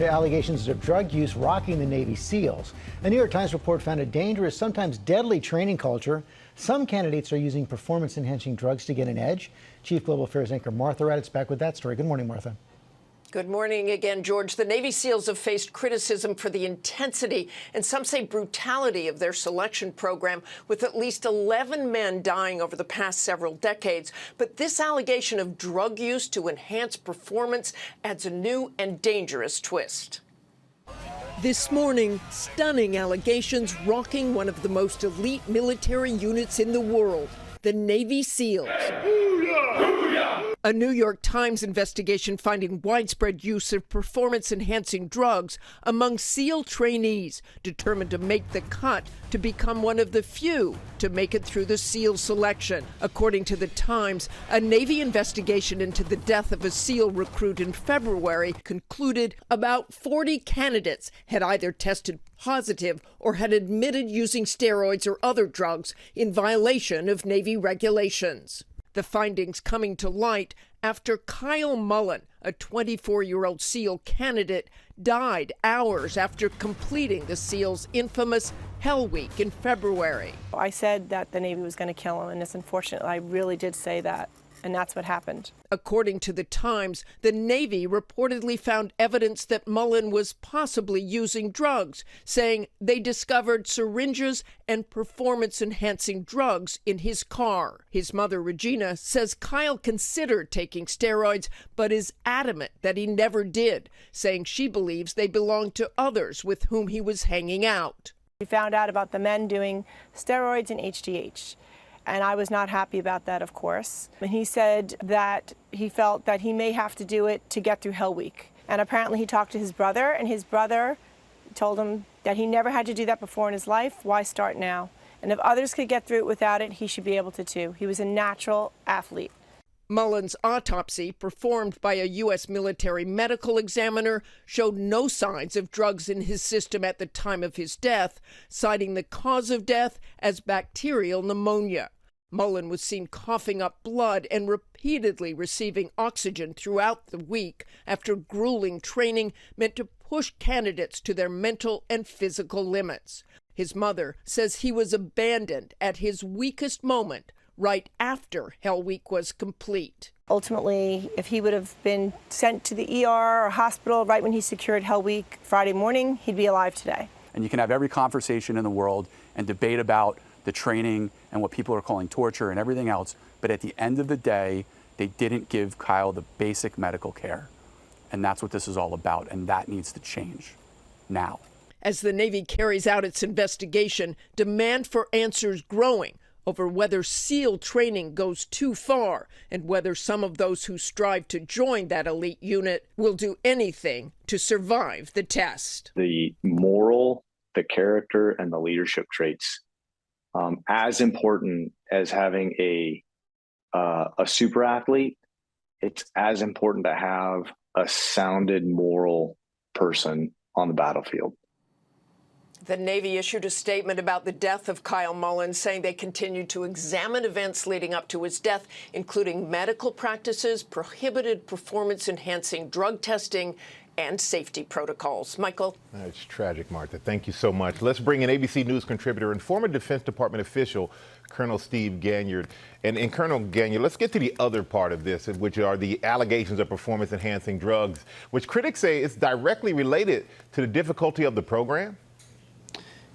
Allegations of drug use rocking the Navy SEALs. A New York Times report found a dangerous, sometimes deadly training culture. Some candidates are using performance-enhancing drugs to get an edge. Chief Global Affairs anchor Martha Raddatz back with that story. Good morning, Martha. Good morning again, George. The Navy SEALs have faced criticism for the intensity and some say brutality of their selection program, with at least 11 men dying over the past several decades. But this allegation of drug use to enhance performance adds a new and dangerous twist. This morning, stunning allegations rocking one of the most elite military units in the world, the Navy SEALs. A New York Times investigation finding widespread use of performance-enhancing drugs among SEAL trainees determined to make the cut to become one of the few to make it through the SEAL selection. According to the Times, a Navy investigation into the death of a SEAL recruit in February concluded about 40 candidates had either tested positive or had admitted using steroids or other drugs in violation of Navy regulations. The findings coming to light after Kyle Mullen, a 24-year-old SEAL candidate, died hours after completing the SEAL's infamous Hell Week in February. I said that the Navy was going to kill him, and it's unfortunate. I really did say that, and that's what happened. According to the Times, the Navy reportedly found evidence that Mullen was possibly using drugs, saying they discovered syringes and performance-enhancing drugs in his car. His mother, Regina, says Kyle considered taking steroids, but is adamant that he never did, saying she believes they belong to others with whom he was hanging out. We found out about the men doing steroids and HGH. And I was not happy about that, of course. And he said that he felt that he may have to do it to get through Hell Week. And apparently he talked to his brother, and his brother told him that he never had to do that before in his life. Why start now? And if others could get through it without it, he should be able to too. He was a natural athlete. Mullen's autopsy, performed by a U.S. military medical examiner, showed no signs of drugs in his system at the time of his death, citing the cause of death as bacterial pneumonia. Mullen was seen coughing up blood and repeatedly receiving oxygen throughout the week after grueling training meant to push candidates to their mental and physical limits. His mother says he was abandoned at his weakest moment right after Hell Week was complete. Ultimately, if he would have been sent to the ER or hospital right when he secured Hell Week Friday morning, he'd be alive today. And you can have every conversation in the world and debate about the training and what people are calling torture and everything else, but at the end of the day, they didn't give Kyle the basic medical care. And that's what this is all about, and that needs to change now. As the Navy carries out its investigation, demand for answers growing over whether SEAL training goes too far and whether some of those who strive to join that elite unit will do anything to survive the test. The moral, the character, and the leadership traits, as important as having a super athlete, it's as important to have a sounded moral person on the battlefield. The Navy issued a statement about the death of Kyle Mullen, saying they continued to examine events leading up to his death, including medical practices, prohibited performance-enhancing drug testing, and safety protocols. Michael? It's tragic, Martha. Thank you so much. Let's bring in ABC News contributor and former Defense Department official, Colonel Steve Ganyard. And Colonel Ganyard, let's get to the other part of this, which are the allegations of performance-enhancing drugs, which critics say is directly related to the difficulty of the program.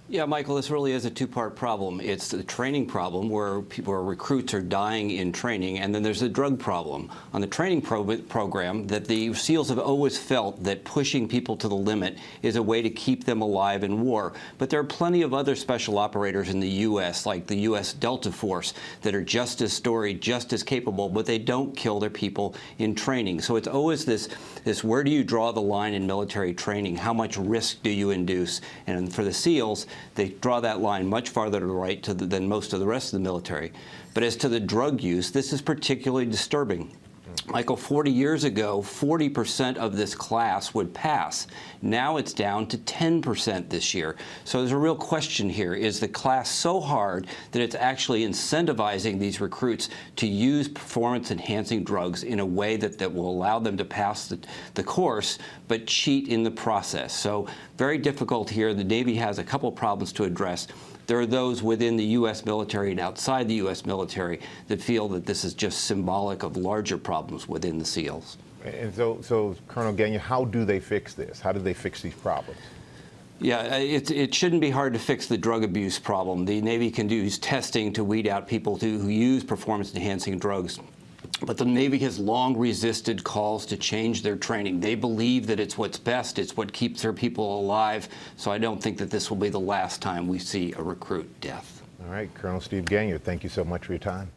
Yeah, Michael, this really is a two-part problem. It's the training problem where recruits are dying in training, and then there's the drug problem. On the training program, that the SEALs have always felt that pushing people to the limit is a way to keep them alive in war. But there are plenty of other special operators in the U.S., like the U.S. Delta Force, that are just as storied, just as capable, but they don't kill their people in training. So it's always this where do you draw the line in military training? How much risk do you induce? And for the SEALs, they draw that line much farther to the right than most of the rest of the military. But as to the drug use, this is particularly disturbing. Michael, 40 years ago, 40% of this class would pass. Now it's down to 10% this year. So there's a real question here. Is the class so hard that it's actually incentivizing these recruits to use performance-enhancing drugs in a way that will allow them to pass the course, but cheat in the process? So very difficult here. The Navy has a couple problems to address. There are those within the U.S. military and outside the U.S. military that feel that this is just symbolic of larger problems within the SEALs. And so Colonel Gagnon, how do they fix this? How do they fix these problems? Yeah, it shouldn't be hard to fix the drug abuse problem. The Navy can use testing to weed out people who use performance-enhancing drugs. But the Navy has long resisted calls to change their training. They believe that it's what's best, it's what keeps their people alive. So I don't think that this will be the last time we see a recruit death. All right, Colonel Steve Gagnon, thank you so much for your time.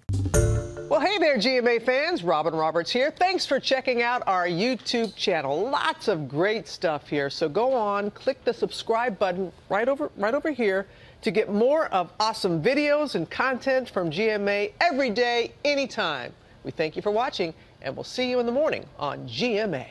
Well, hey there, GMA fans. Robin Roberts here. Thanks for checking out our YouTube channel. Lots of great stuff here. So go on, click the subscribe button right over here to get more of awesome videos and content from GMA every day, anytime. We thank you for watching, and we'll see you in the morning on GMA.